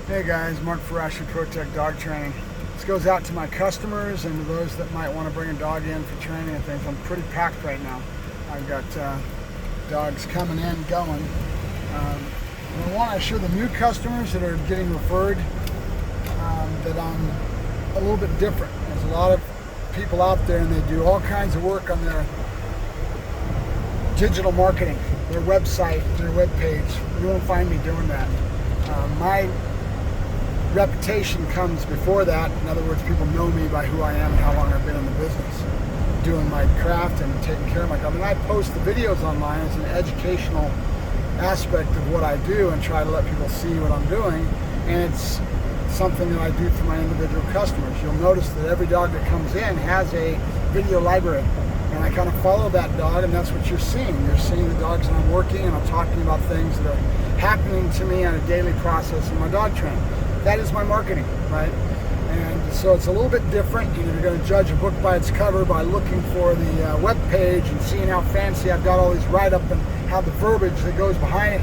Hey guys, Mark Ferrasci, Protect Dog Training. This goes out to my customers and to those that might want to bring a dog in for training and things. I'm pretty packed right now. I've got dogs coming in, going. I want to assure the new customers that are getting referred that I'm a little bit different. There's a lot of people out there and they do all kinds of work on their digital marketing, their website, their web page. You won't find me doing that. My reputation comes before that. In other words, people know me by who I am and how long I've been in the business, doing my craft and taking care of my dog. And I post the videos online as an educational aspect of what I do and try to let people see what I'm doing. And it's something that I do for my individual customers. You'll notice that every dog that comes in has a video library. And I kind of follow that dog, and that's what you're seeing. You're seeing the dogs that I'm working, and I'm talking about things that are happening to me on a daily process in my dog training. That is my marketing, right? And so it's a little bit different. You're going to judge a book by its cover by looking for the web page and seeing how fancy I've got all these write-up and how the verbiage that goes behind it.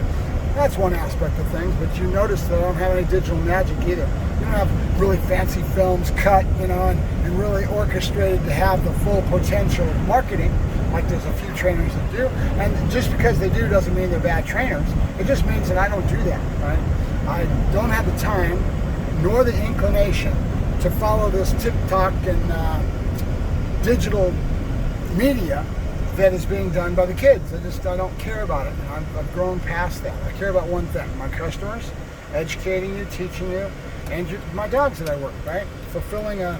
That's one aspect of things, but you notice that I don't have any digital magic either. You don't have really fancy films cut, and really orchestrated to have the full potential of marketing, like there's a few trainers that do. And just because they do doesn't mean they're bad trainers. It just means that I don't do that, right? I don't have the time nor the inclination to follow this TikTok and digital media that is being done by the kids. I don't care about it. And I've grown past that. I care about one thing: my customers, educating you, teaching you, and my dogs that I work, right? Fulfilling a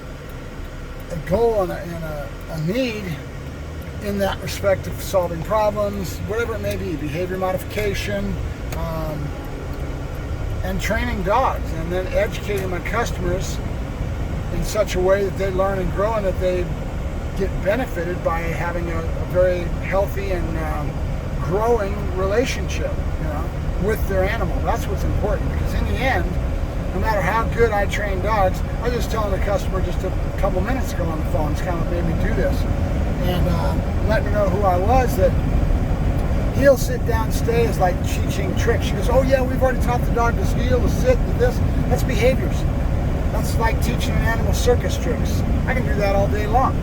goal and a need in that respect of solving problems, whatever it may be, behavior modification, and training dogs, and then educating my customers in such a way that they learn and grow and that they get benefited by having a very healthy and growing relationship, with their animal. That's what's important, because in the end, no matter how good I train dogs, I was just telling the customer just a couple minutes ago on the phone, it's kind of made me do this, and let me know who I was, that heel, sit down, stay is like teaching tricks. She goes, oh yeah, we've already taught the dog to heel, to sit, to this. That's behaviors. That's like teaching an animal circus tricks. I can do that all day long.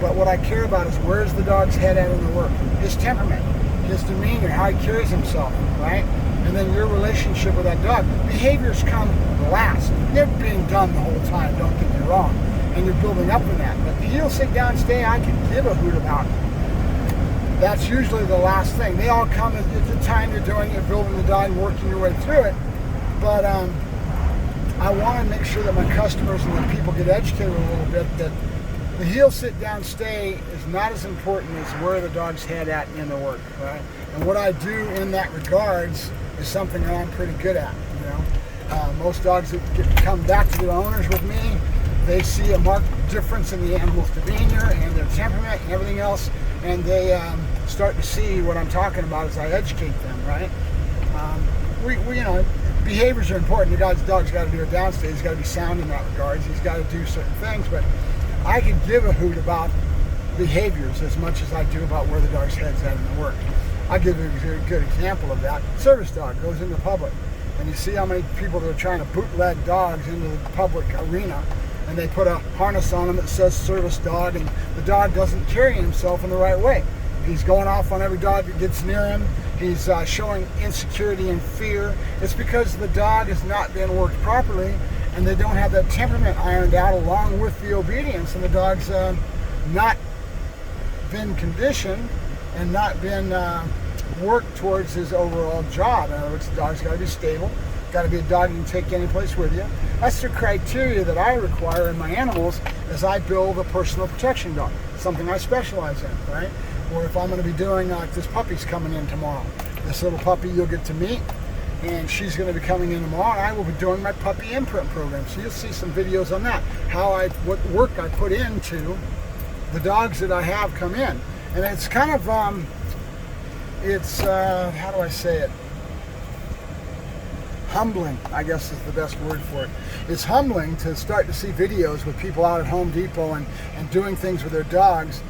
But what I care about is where's the dog's head at in the work, his temperament, his demeanor, how he carries himself, right? And then your relationship with that dog. Behaviors come last. They're being done the whole time, don't get me wrong. And you're building up in that. But heel, sit down, stay, I can give a hoot about it. That's usually the last thing. They all come at the time you're doing it, building the dog and working your way through it. But I want to make sure that my customers and the people get educated a little bit that the heel, sit down, stay is not as important as where the dog's head at in the work, right? And what I do in that regards is something that I'm pretty good at, Most dogs that come back to their owners with me, they see a marked difference in the animal's demeanor and their temperament and everything else, and they start to see what I'm talking about as I educate them, right? Behaviors are important. The dog's got to do a downstay. He's got to be sound in that regards. He's got to do certain things, but I can give a hoot about behaviors as much as I do about where the dog's head's at in the work. I'll give you a good example of that. Service dog goes into public, and you see how many people that are trying to bootleg dogs into the public arena, and they put a harness on him that says service dog, and the dog doesn't carry himself in the right way. He's going off on every dog that gets near him. He's showing insecurity and fear. It's because the dog has not been worked properly, and they don't have that temperament ironed out along with the obedience, and the dog's not been conditioned and not been worked towards his overall job. In other words, the dog's got to be stable, got to be a dog you can take any place with you. That's the criteria that I require in my animals as I build a personal protection dog, something I specialize in, right? Or if I'm going to be doing, like this puppy's coming in tomorrow. This little puppy you'll get to meet, and she's going to be coming in tomorrow, and I will be doing my puppy imprint program. So you'll see some videos on that, what work I put into the dogs that I have come in. And it's kind of, how do I say it? Humbling, I guess is the best word for it. It's humbling to start to see videos with people out at Home Depot and doing things with their dogs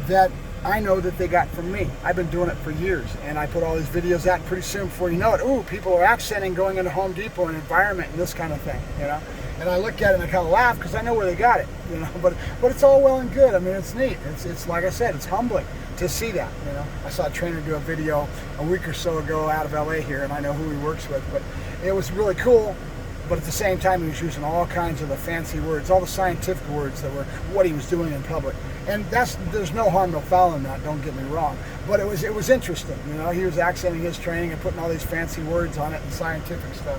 that I know that they got from me. I've been doing it for years, and I put all these videos out, and pretty soon, before you know it, ooh, people are accenting going into Home Depot and environment and this kind of thing, you know. And I look at it and I kind of laugh because I know where they got it, you know. But it's all well and good. I mean, it's neat. It's like I said, it's humbling to see that, you know. I saw a trainer do a video a week or so ago out of LA here, and I know who he works with, but it was really cool. But at the same time, he was using all kinds of the fancy words, all the scientific words that were what he was doing in public. And there's no harm, no foul in that, don't get me wrong. But it was interesting, you know. He was accenting his training and putting all these fancy words on it and scientific stuff.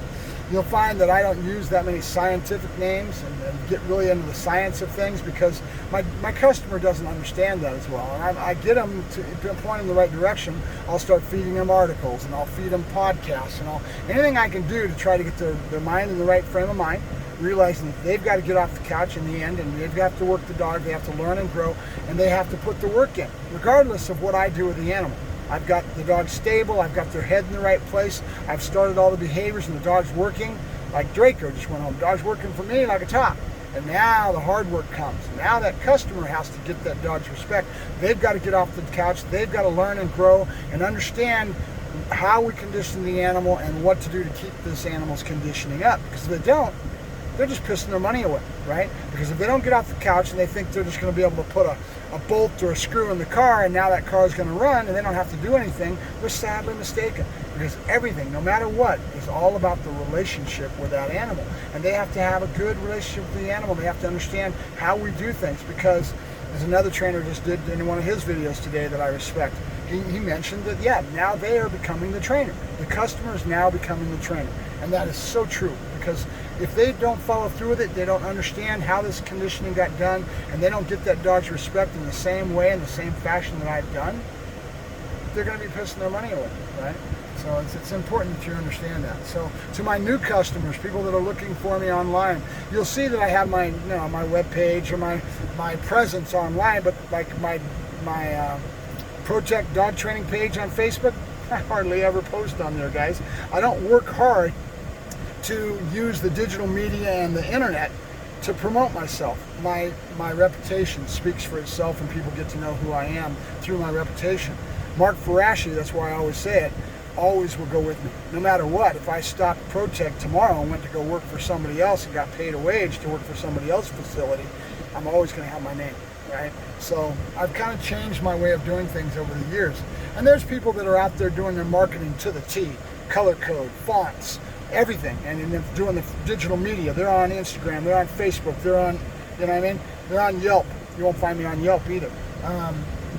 You'll find that I don't use that many scientific names and get really into the science of things because my customer doesn't understand that as well. And I get them to point in the right direction. I'll start feeding them articles, and I'll feed them podcasts, and anything I can do to try to get their mind in the right frame of mind, realizing that they've got to get off the couch in the end, and they've got to work the dog, they have to learn and grow, and they have to put the work in, regardless of what I do with the animal. I've got the dog stable, I've got their head in the right place, I've started all the behaviors, and the dog's working. Like Draco just went home, dog's working for me like a top. And now the hard work comes. Now that customer has to get that dog's respect. They've got to get off the couch, they've got to learn and grow and understand how we condition the animal and what to do to keep this animal's conditioning up. Because if they don't, they're just pissing their money away, right? Because if they don't get off the couch and they think they're just going to be able to put a bolt or a screw in the car and now that car is going to run and they don't have to do anything, they're sadly mistaken. Because everything, no matter what, is all about the relationship with that animal. And they have to have a good relationship with the animal. They have to understand how we do things. Because, as another trainer just did in one of his videos today that I respect, he mentioned that, yeah, now they are becoming the trainer. The customer is now becoming the trainer. And that is so true. Because if they don't follow through with it, they don't understand how this conditioning got done, and they don't get that dog's respect in the same way, in the same fashion that I've done, they're going to be pissing their money away, right? So it's important that you understand that. So to my new customers, people that are looking for me online, you'll see that I have my my webpage or my presence online, but like my Protect Dog Training page on Facebook, I hardly ever post on there, guys. I don't work hard to use the digital media and the internet to promote myself. My reputation speaks for itself, and people get to know who I am through my reputation. Mark Ferrasci, that's why I always say it, always will go with me. No matter what, if I stopped Protect tomorrow and went to go work for somebody else and got paid a wage to work for somebody else's facility, I'm always going to have my name, right? So I've kind of changed my way of doing things over the years. And there's people that are out there doing their marketing to the T, color code, fonts, everything, and then doing the digital media. They're on Instagram, they're on Facebook, they're on, you know what I mean? They're on Yelp. You won't find me on Yelp either.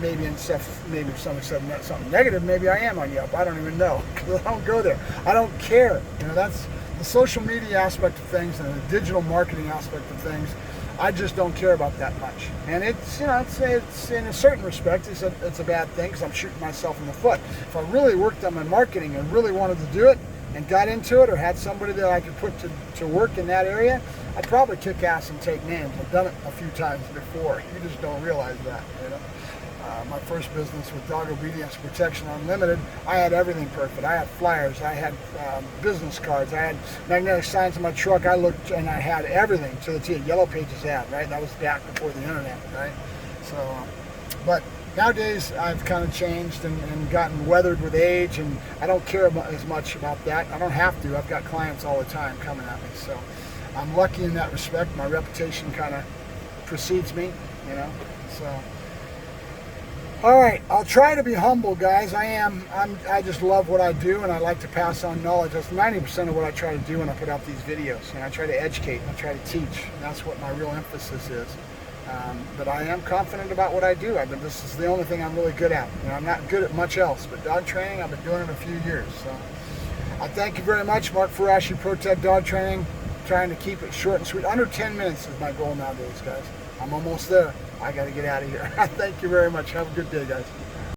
Maybe if somebody said something negative, maybe I am on Yelp. I don't even know, because I don't go there. I don't care. You know, that's the social media aspect of things and the digital marketing aspect of things. I just don't care about that much. And it's, you know, it's in a certain respect, it's a bad thing because I'm shooting myself in the foot. If I really worked on my marketing and really wanted to do it and got into it, or had somebody that I could put to work in that area, I'd probably kick ass and take names. I've done it a few times before. You just don't realize that, you know. My first business with Dog Obedience Protection Unlimited, I had everything perfect. I had flyers, I had business cards, I had magnetic signs in my truck. I looked and I had everything to the T. Yellow Pages ad, right? That was back before the internet, right? So, but nowadays I've kind of changed and gotten weathered with age, and I don't care as much about that. I don't have to. I've got clients all the time coming at me, so I'm lucky in that respect. My reputation kind of precedes me, you know, so. All right, I'll try to be humble, guys. I just love what I do, and I like to pass on knowledge. That's 90% of what I try to do when I put out these videos. And I try to educate, and I try to teach. And that's what my real emphasis is. But I am confident about what I do. This is the only thing I'm really good at. You know, I'm not good at much else, but dog training, I've been doing it a few years. So I thank you very much, Mark Ferrasci, Protect Dog Training. Trying to keep it short and sweet. Under 10 minutes is my goal nowadays, guys. I'm almost there. I got to get out of here. Thank you very much. Have a good day, guys.